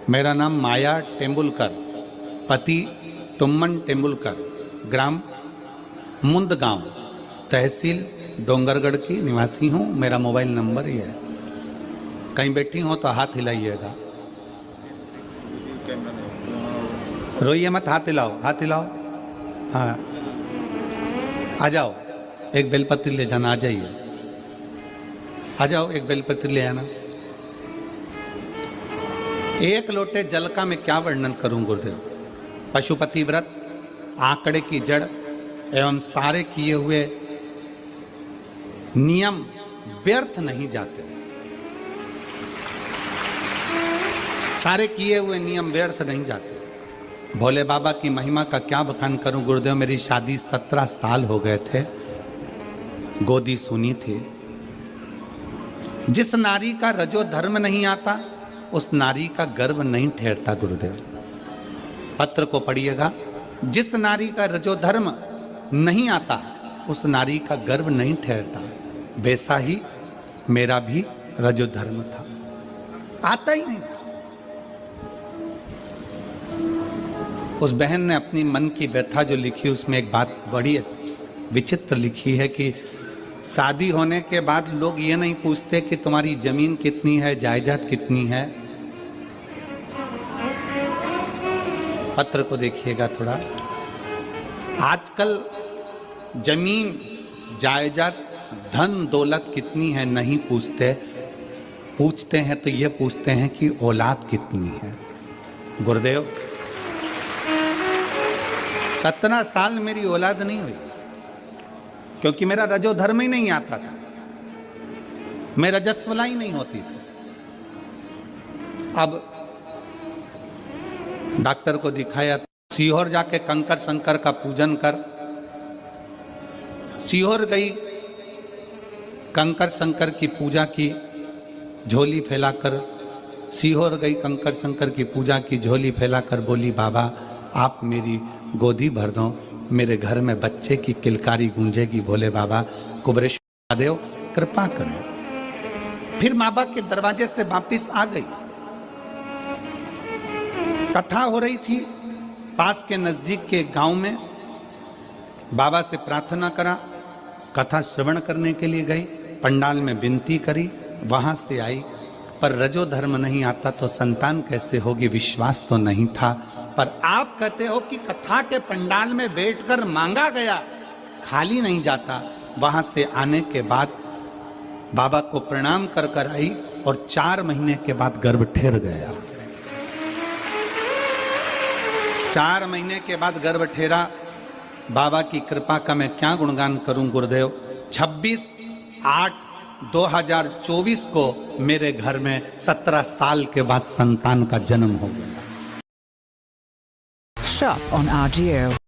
मेरा नाम माया टेम्बुलकर, पति टुम्मन टेम्बुलकर, ग्राम मुंदगांव, तहसील डोंगरगढ़ की निवासी हूँ। मेरा मोबाइल नंबर ये है। कहीं बैठी हो तो हाथ हिलाइएगा, रोइए मत, हाथ हिलाओ, हाथ हिलाओ। हाँ, आ जाओ, एक बेलपत्र ले जाना, आ जाइए, आ जाओ, एक बेलपत्र ले आना। एक लोटे जल का मैं क्या वर्णन करूं गुरुदेव। पशुपति व्रत, आंकड़े की जड़ एवं सारे किए हुए नियम व्यर्थ नहीं जाते। सारे किए हुए नियम व्यर्थ नहीं जाते। भोले बाबा की महिमा का क्या बखान करूं गुरुदेव। मेरी शादी 17 साल हो गए थे, गोदी सुनी थी। जिस नारी का रजो धर्म नहीं आता उस नारी का गर्भ नहीं ठहरता गुरुदेव। पत्र को पढ़िएगा। जिस नारी का रजो धर्म नहीं आता उस नारी का गर्भ नहीं ठहरता। वैसा ही मेरा भी रजो धर्म था, आता ही नहीं था। उस बहन ने अपनी मन की व्यथा जो लिखी उसमें एक बात बड़ी विचित्र लिखी है कि शादी होने के बाद लोग ये नहीं पूछते कि तुम्हारी जमीन कितनी है, जायदाद कितनी है। पत्र को देखिएगा थोड़ा। आजकल जमीन, जायदाद, धन दौलत कितनी है नहीं पूछते। पूछते हैं तो ये पूछते हैं कि औलाद कितनी है। गुरुदेव 17 साल मेरी औलाद नहीं हुई क्योंकि मेरा रजो धर्म ही नहीं आता था, मैं रजस्वला ही नहीं होती थी। अब डॉक्टर को दिखाया, सीहोर जाके कंकर शंकर का पूजन कर। सीहोर गई, कंकर शंकर की पूजा की, झोली फैलाकर। सीहोर गई, कंकर शंकर की पूजा की, झोली फैलाकर बोली, बाबा आप मेरी गोदी भर दो, मेरे घर में बच्चे की किलकारी गूंजेगी। भोले बाबा कुबरेश्वर महादेव कृपा करें। फिर माँ बाप के दरवाजे से वापिस आ गई। कथा हो रही थी पास के नजदीक के गांव में। बाबा से प्रार्थना करा, कथा श्रवण करने के लिए गई, पंडाल में विनती करी, वहां से आई। पर रजो धर्म नहीं आता तो संतान कैसे होगी, विश्वास तो नहीं था। पर आप कहते हो कि कथा के पंडाल में बैठकर मांगा गया, खाली नहीं जाता। वहां से आने के बाद बाबा को प्रणाम कर कर आई और 4 महीने के बाद गर्भ ठहर गया। 4 महीने के बाद गर्भ ठहरा। बाबा की कृपा का मैं क्या गुणगान करूं गुरुदेव। 26/8/2024 को मेरे घर में 17 साल के बाद संतान का जन्म हो गया। Shop on RGO.